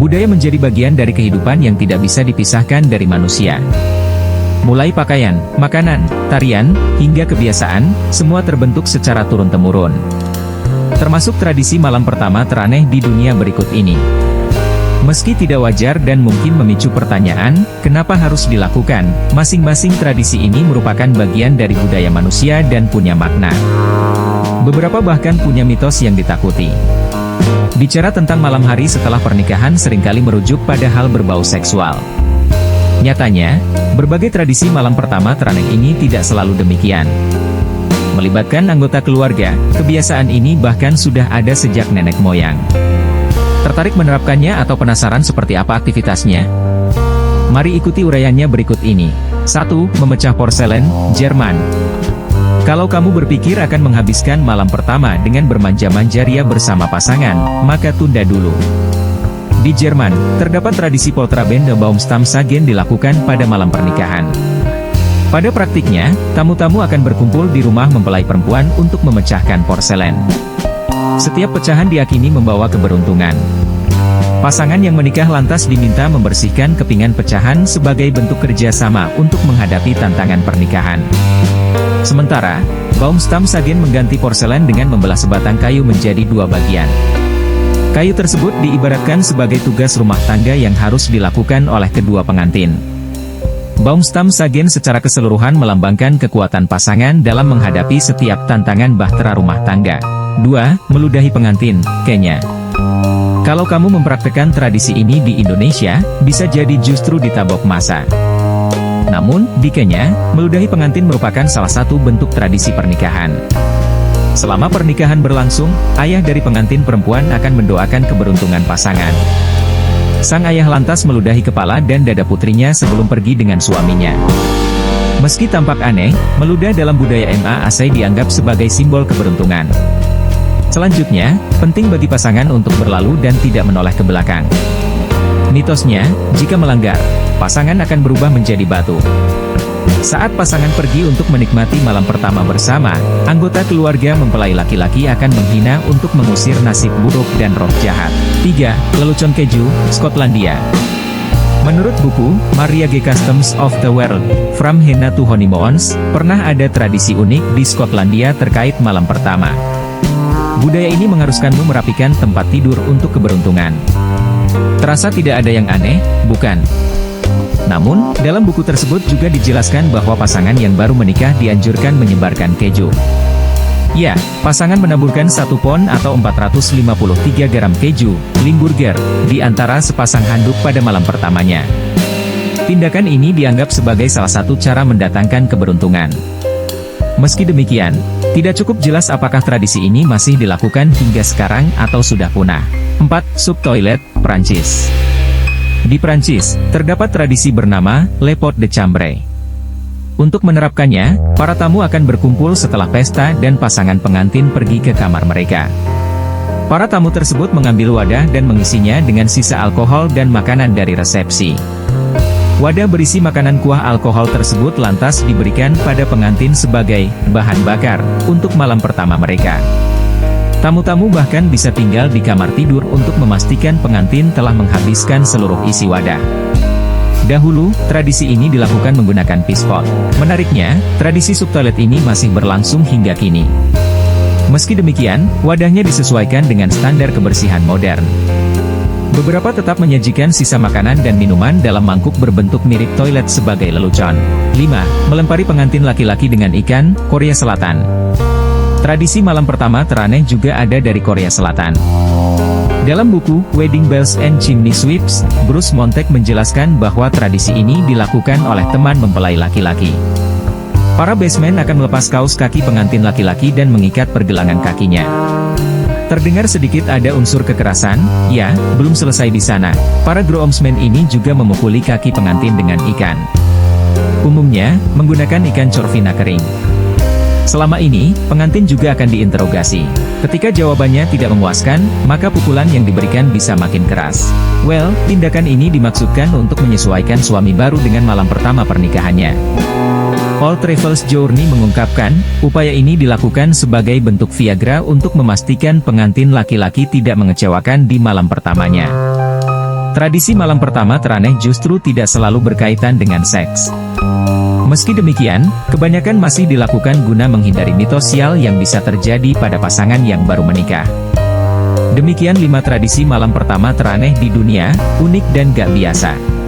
Budaya menjadi bagian dari kehidupan yang tidak bisa dipisahkan dari manusia. Mulai pakaian, makanan, tarian, hingga kebiasaan, semua terbentuk secara turun-temurun. Termasuk tradisi malam pertama teraneh di dunia berikut ini. Meski tidak wajar dan mungkin memicu pertanyaan, kenapa harus dilakukan, masing-masing tradisi ini merupakan bagian dari budaya manusia dan punya makna. Beberapa bahkan punya mitos yang ditakuti. Bicara tentang malam hari setelah pernikahan seringkali merujuk pada hal berbau seksual. Nyatanya, berbagai tradisi malam pertama teraneh ini tidak selalu demikian. Melibatkan anggota keluarga, kebiasaan ini bahkan sudah ada sejak nenek moyang. Tertarik menerapkannya atau penasaran seperti apa aktivitasnya? Mari ikuti uraiannya berikut ini. 1. Memecah porselen, Jerman. Kalau kamu berpikir akan menghabiskan malam pertama dengan bermanja-manja ria bersama pasangan, maka tunda dulu. Di Jerman, terdapat tradisi Polterabende Baumstammsagen dilakukan pada malam pernikahan. Pada praktiknya, tamu-tamu akan berkumpul di rumah mempelai perempuan untuk memecahkan porselen. Setiap pecahan diyakini membawa keberuntungan. Pasangan yang menikah lantas diminta membersihkan kepingan pecahan sebagai bentuk kerjasama untuk menghadapi tantangan pernikahan. Sementara, Baumstammsagen mengganti porselen dengan membelah sebatang kayu menjadi dua bagian. Kayu tersebut diibaratkan sebagai tugas rumah tangga yang harus dilakukan oleh kedua pengantin. Baumstammsagen secara keseluruhan melambangkan kekuatan pasangan dalam menghadapi setiap tantangan bahtera rumah tangga. 2. Meludahi pengantin, Kenya. Kalau kamu mempraktekkan tradisi ini di Indonesia, bisa jadi justru ditabok masa. Namun, di Kenya, meludahi pengantin merupakan salah satu bentuk tradisi pernikahan. Selama pernikahan berlangsung, ayah dari pengantin perempuan akan mendoakan keberuntungan pasangan. Sang ayah lantas meludahi kepala dan dada putrinya sebelum pergi dengan suaminya. Meski tampak aneh, meludah dalam budaya MA-ASEI dianggap sebagai simbol keberuntungan. Selanjutnya, penting bagi pasangan untuk berlalu dan tidak menoleh ke belakang. Mitosnya, jika melanggar, pasangan akan berubah menjadi batu. Saat pasangan pergi untuk menikmati malam pertama bersama, anggota keluarga mempelai laki-laki akan menghina untuk mengusir nasib buruk dan roh jahat. 3. Lelucon keju, Skotlandia. Menurut buku, Maria G. Customs of the World, From Henna to Honeymoons, pernah ada tradisi unik di Skotlandia terkait malam pertama. Budaya ini mengharuskanmu merapikan tempat tidur untuk keberuntungan. Terasa tidak ada yang aneh, bukan? Namun, dalam buku tersebut juga dijelaskan bahwa pasangan yang baru menikah dianjurkan menyebarkan keju. Ya, pasangan menaburkan 1 pon atau 453 gram keju, Limburger, di antara sepasang handuk pada malam pertamanya. Tindakan ini dianggap sebagai salah satu cara mendatangkan keberuntungan. Meski demikian, tidak cukup jelas apakah tradisi ini masih dilakukan hingga sekarang atau sudah punah. 4. Sup toilet, Prancis. Di Prancis, terdapat tradisi bernama Le Pot de Chambre. Untuk menerapkannya, para tamu akan berkumpul setelah pesta dan pasangan pengantin pergi ke kamar mereka. Para tamu tersebut mengambil wadah dan mengisinya dengan sisa alkohol dan makanan dari resepsi. Wadah berisi makanan kuah alkohol tersebut lantas diberikan pada pengantin sebagai bahan bakar untuk malam pertama mereka. Tamu-tamu bahkan bisa tinggal di kamar tidur untuk memastikan pengantin telah menghabiskan seluruh isi wadah. Dahulu, tradisi ini dilakukan menggunakan pispot. Menariknya, tradisi sup toilet ini masih berlangsung hingga kini. Meski demikian, wadahnya disesuaikan dengan standar kebersihan modern. Beberapa tetap menyajikan sisa makanan dan minuman dalam mangkuk berbentuk mirip toilet sebagai lelucon. 5. Melempari pengantin laki-laki dengan ikan, Korea Selatan. Tradisi malam pertama teraneh juga ada dari Korea Selatan. Dalam buku, Wedding Bells and Chimney Sweeps, Bruce Montague menjelaskan bahwa tradisi ini dilakukan oleh teman mempelai laki-laki. Para bridesmen akan melepas kaos kaki pengantin laki-laki dan mengikat pergelangan kakinya. Terdengar sedikit ada unsur kekerasan, ya, belum selesai di sana. Para groomsmen ini juga memukuli kaki pengantin dengan ikan. Umumnya, menggunakan ikan corvina kering. Selama ini, pengantin juga akan diinterogasi. Ketika jawabannya tidak memuaskan, maka pukulan yang diberikan bisa makin keras. Well, tindakan ini dimaksudkan untuk menyesuaikan suami baru dengan malam pertama pernikahannya. Paul Travels Journey mengungkapkan, upaya ini dilakukan sebagai bentuk Viagra untuk memastikan pengantin laki-laki tidak mengecewakan di malam pertamanya. Tradisi malam pertama teraneh justru tidak selalu berkaitan dengan seks. Meski demikian, kebanyakan masih dilakukan guna menghindari mitos sial yang bisa terjadi pada pasangan yang baru menikah. Demikian 5 tradisi malam pertama teraneh di dunia, unik dan gak biasa.